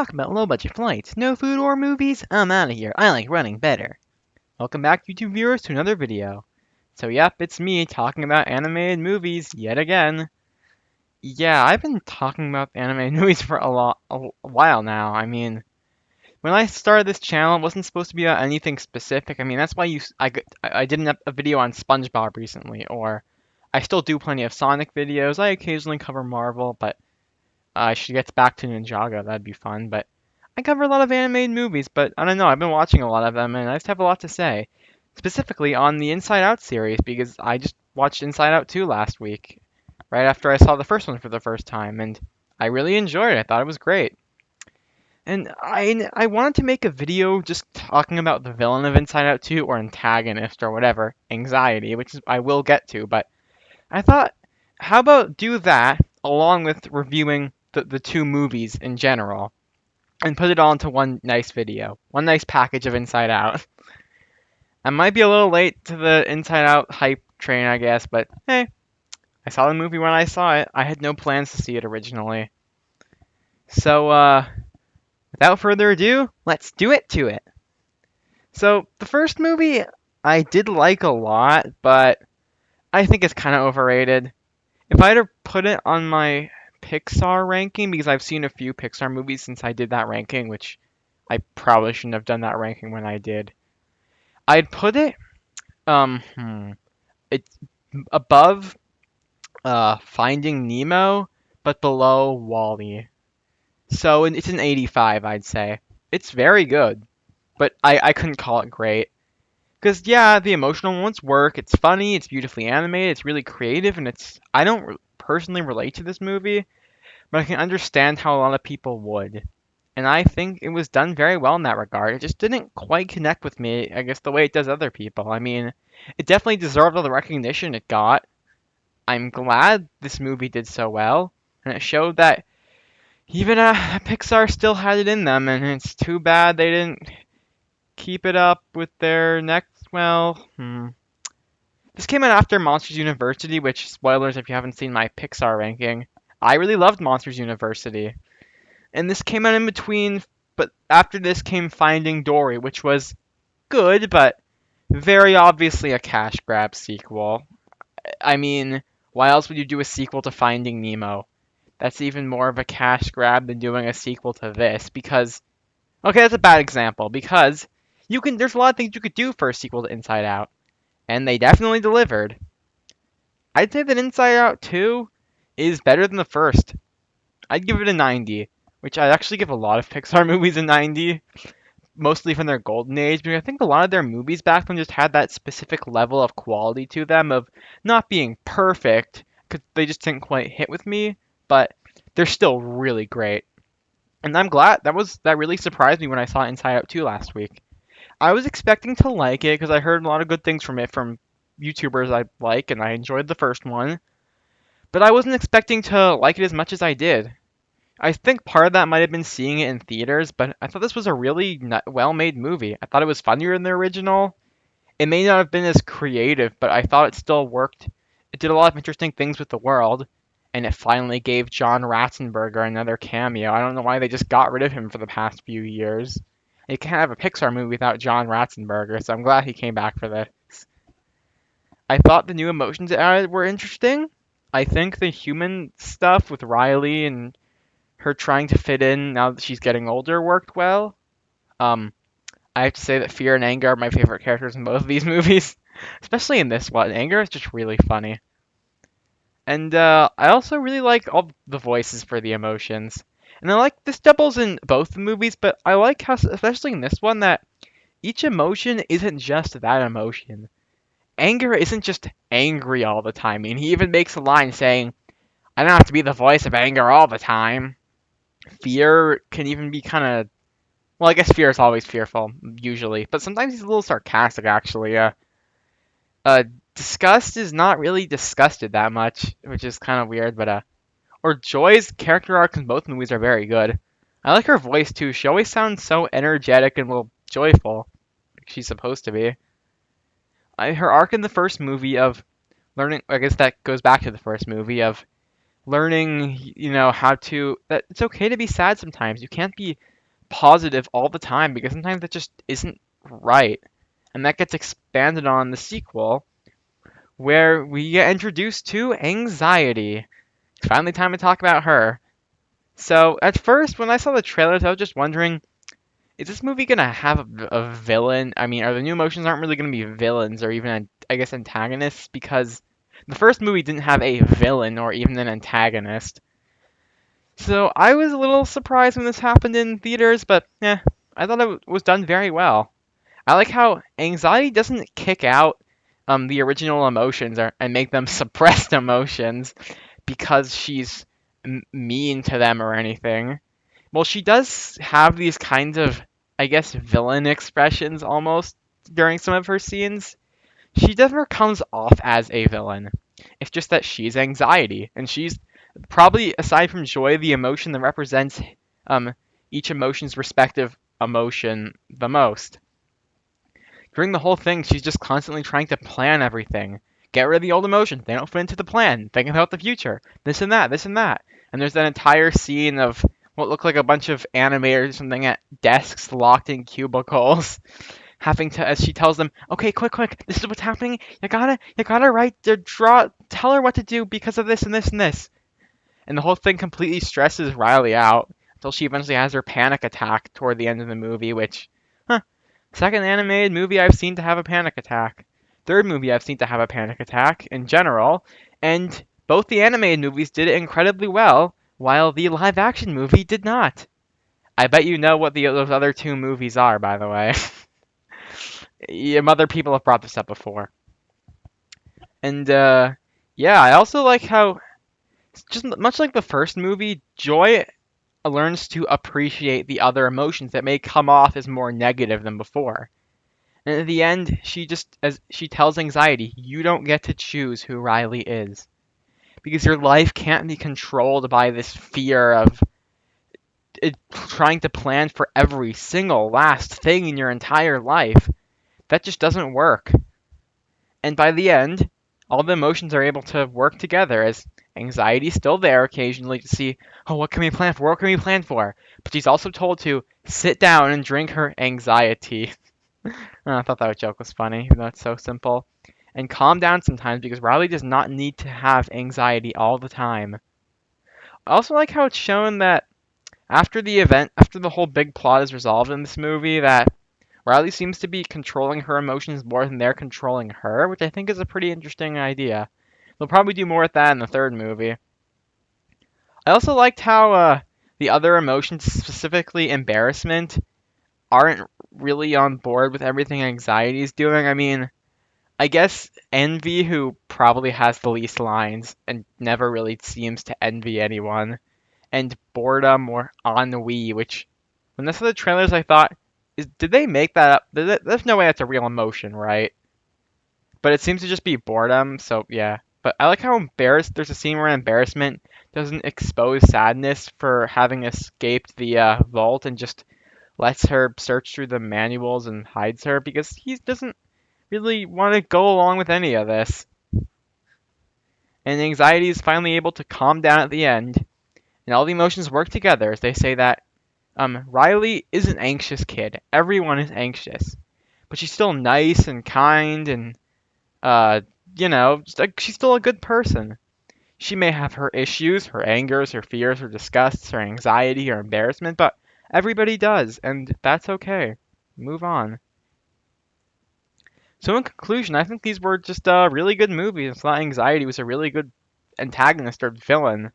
Talk about low-budget flights, no food or movies? I'm out of here. I like running better. Welcome back, YouTube viewers, to another video. So yep, it's me talking about animated movies yet again. Yeah, I've been talking about animated movies for a while now. I mean, when I started this channel, it wasn't supposed to be about anything specific. I mean, that's why I did a video on SpongeBob recently, or I still do plenty of Sonic videos. I occasionally cover Marvel, but I should get back to Ninjago. That'd be fun. But I cover a lot of animated movies, but I don't know. I've been watching a lot of them, and I just have a lot to say. Specifically on the Inside Out series, because I just watched Inside Out 2 last week, right after I saw the first one for the first time, and I really enjoyed it. I thought it was great. And I wanted to make a video just talking about the villain of Inside Out 2, or antagonist, or whatever, Anxiety, which is, I will get to, but I thought, how about do that along with reviewing the two movies in general, and put it all into one nice video, one nice package of Inside Out. I might be a little late to the Inside Out hype train, I guess, but hey, I saw the movie when I saw it. I had no plans to see it originally. So, without further ado, let's do it to it. So, the first movie I did like a lot, but I think it's kind of overrated. If I had to put it on my Pixar ranking, because I've seen a few Pixar movies since I did that ranking, which I probably shouldn't have done that ranking when I did. I'd put it um hmm, it's above Finding Nemo, but below Wall-E. So it's an 85, I'd say. It's very good, but I couldn't call it great. Because yeah, the emotional ones work. It's funny. It's beautifully animated. It's really creative, and I don't personally relate to this movie, but I can understand how a lot of people would. And I think it was done very well in that regard. It just didn't quite connect with me, I guess, the way it does other people. I mean, it definitely deserved all the recognition it got. I'm glad this movie did so well, and it showed that even Pixar still had it in them, and it's too bad they didn't keep it up with their next. This came out after Monsters University, which, spoilers if you haven't seen my Pixar ranking, I really loved Monsters University. And this came out in between, but after this came Finding Dory, which was good, but very obviously a cash grab sequel. I mean, why else would you do a sequel to Finding Nemo? That's even more of a cash grab than doing a sequel to this, because okay, that's a bad example, because there's a lot of things you could do for a sequel to Inside Out, and they definitely delivered. I'd say that Inside Out 2 is better than the first. I'd give it a 90, which I'd actually give a lot of Pixar movies a 90, mostly from their golden age, because I think a lot of their movies back then just had that specific level of quality to them of not being perfect, because they just didn't quite hit with me, but they're still really great. And I'm glad that really surprised me when I saw Inside Out 2 last week. I was expecting to like it because I heard a lot of good things from it from YouTubers I like, and I enjoyed the first one, but I wasn't expecting to like it as much as I did. I think part of that might have been seeing it in theaters, but I thought this was a really well-made movie. I thought it was funnier than the original. It may not have been as creative, but I thought it still worked. It did a lot of interesting things with the world, and it finally gave John Ratzenberger another cameo. I don't know why they just got rid of him for the past few years. You can't have a Pixar movie without John Ratzenberger, so I'm glad he came back for this. I thought the new emotions it added were interesting. I think the human stuff with Riley and her trying to fit in now that she's getting older worked well. Um, I have to say that fear and anger are my favorite characters in both of these movies, especially in this one. Anger is just really funny. And I also really like all the voices for the emotions. And I like this doubles in both the movies, but I like how, especially in this one, that each emotion isn't just that emotion. Anger isn't just angry all the time. I mean, he even makes a line saying, I don't have to be the voice of anger all the time. Fear can even be kind of, well, I guess fear is always fearful, usually, but sometimes he's a little sarcastic, actually. Uh, Disgust is not really disgusted that much, which is kind of weird, but, or Joy's character arcs in both movies are very good. I like her voice, too. She always sounds so energetic and, well, joyful. Like she's supposed to be. Her arc in the first movie of learning, I guess that goes back to the first movie, of learning, how to that it's okay to be sad sometimes. You can't be positive all the time because sometimes that just isn't right. And that gets expanded on in the sequel where we get introduced to anxiety. It's finally time to talk about her. So, at first, when I saw the trailers, I was just wondering, is this movie gonna have a villain? I mean, are the new emotions aren't really gonna be villains or even, I guess, antagonists? Because the first movie didn't have a villain or even an antagonist. So I was a little surprised when this happened in theaters, but yeah, I thought it was done very well. I like how anxiety doesn't kick out the original emotions and make them suppressed emotions because she's mean to them or anything. Well, she does have these kinds of, I guess, villain expressions almost during some of her scenes. She never comes off as a villain. It's just that she's anxiety, and she's probably, aside from joy, the emotion that represents um, each emotion's respective emotion the most. During the whole thing, she's just constantly trying to plan everything. Get rid of the old emotions. They don't fit into the plan. Think about the future. This and that, this and that. And there's that entire scene of what look like a bunch of animators or something at desks locked in cubicles, having to, as she tells them, okay, quick, quick, this is what's happening. You gotta write, draw, tell her what to do because of this and this and this. And the whole thing completely stresses Riley out until she eventually has her panic attack toward the end of the movie, which, huh, second animated movie I've seen to have a panic attack. Third movie I've seen to have a panic attack in general, and both the animated movies did it incredibly well, while the live action movie did not. I bet you know what those other two movies are, by the way. Yeah, other people have brought this up before. And yeah, I also like how, just much like the first movie, Joy learns to appreciate the other emotions that may come off as more negative than before. And at the end, as she tells anxiety, you don't get to choose who Riley is. Because your life can't be controlled by this fear of trying to plan for every single last thing in your entire life. That just doesn't work. And by the end, all the emotions are able to work together as anxiety's still there occasionally to see, oh, what can we plan for? What can we plan for? But she's also told to sit down and drink her anxiety. I thought that joke was funny, even though it's so simple. And calm down sometimes because Riley does not need to have anxiety all the time. I also like how it's shown that after the whole big plot is resolved in this movie, that Riley seems to be controlling her emotions more than they're controlling her, which I think is a pretty interesting idea. They'll probably do more with that in the third movie. I also liked how the other emotions, specifically embarrassment, aren't really on board with everything anxiety is doing. I mean, I guess Envy, who probably has the least lines and never really seems to envy anyone, and Boredom or Ennui, which when I saw the trailers, I thought, did they make that up? There's no way that's a real emotion, right? But it seems to just be boredom, so yeah. But I like how embarrassed. There's a scene where embarrassment doesn't expose sadness for having escaped the vault and just lets her search through the manuals and hides her because he doesn't really want to go along with any of this. And anxiety is finally able to calm down at the end, and all the emotions work together as they say that Riley is an anxious kid. Everyone is anxious, but she's still nice and kind and uh, she's still a good person. She may have her issues, her angers, her fears, her disgusts, her anxiety, her embarrassment, but everybody does, and that's okay. Move on. So in conclusion, I think these were just really good movies. It's not Anxiety was a really good antagonist or villain.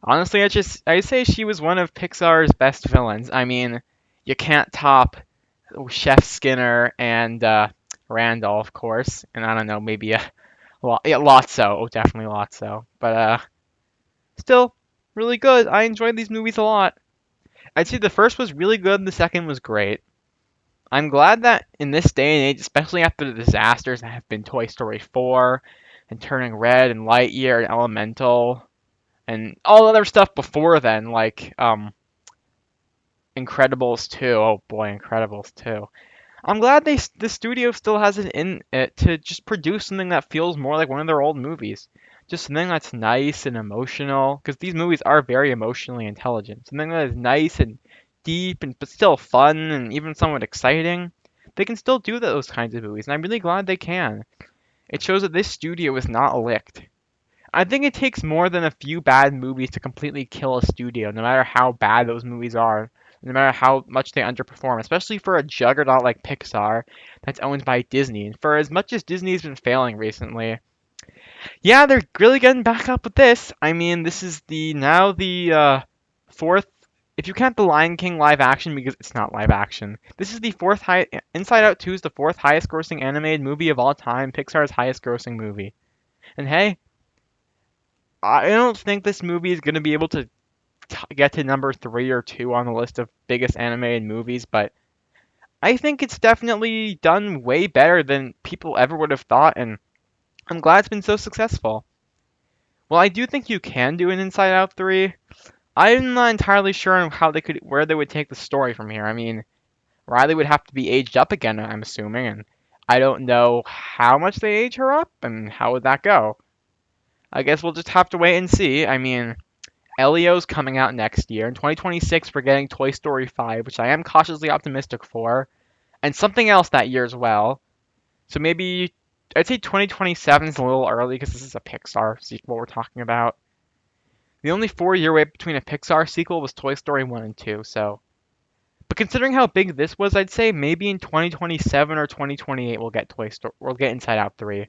Honestly, I say she was one of Pixar's best villains. I mean, you can't top Chef Skinner and Randall, of course, and I don't know, maybe a lot, yeah, Lotso, oh, definitely Lotso. But still, really good. I enjoyed these movies a lot. I'd say the first was really good, and the second was great. I'm glad that in this day and age, especially after the disasters that have been Toy Story 4 and Turning Red and Lightyear and Elemental and all other stuff before then, like Incredibles 2. Oh boy, Incredibles 2. I'm glad the studio still has it in it to just produce something that feels more like one of their old movies. Just something that's nice and emotional, because these movies are very emotionally intelligent. Something that is nice and deep and but still fun and even somewhat exciting. They can still do those kinds of movies, and I'm really glad they can. It shows that this studio is not licked. I think it takes more than a few bad movies to completely kill a studio, no matter how bad those movies are, no matter how much they underperform, especially for a juggernaut like Pixar that's owned by Disney. And for as much as Disney's been failing recently, yeah, they're really getting back up with this. I mean, this is the fourth. If you count the Lion King live action, because it's not live action, this is the fourth high. Inside Out 2 is the fourth highest grossing animated movie of all time, Pixar's highest grossing movie. And hey, I don't think this movie is going to be able to get to number 3 or 2 on the list of biggest animated movies, but I think it's definitely done way better than people ever would have thought, and I'm glad it's been so successful. Well, I do think you can do an Inside Out 3. I'm not entirely sure on where they would take the story from here. I mean, Riley would have to be aged up again, I'm assuming, and I don't know how much they age her up, and how would that go? I guess we'll just have to wait and see. I mean, Elio's coming out next year. In 2026, we're getting Toy Story 5, which I am cautiously optimistic for, and something else that year as well. So maybe I'd say 2027 is a little early because this is a Pixar sequel we're talking about. The only 4-year wait between a Pixar sequel was Toy Story 1 and 2, so. But considering how big this was, I'd say maybe in 2027 or 2028 we'll get Inside Out 3.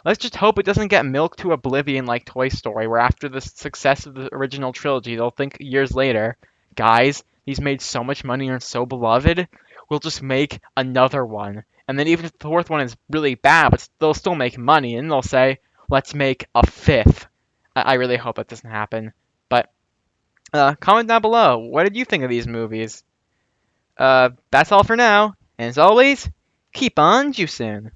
Let's just hope it doesn't get milked to oblivion like Toy Story, where after the success of the original trilogy, they'll think years later, guys, these made so much money and are so beloved, we'll just make another one. And then even if the fourth one is really bad, but they'll still make money, and they'll say, let's make a fifth. I really hope that doesn't happen. But comment down below. What did you think of these movies? That's all for now. And as always, keep on juicing.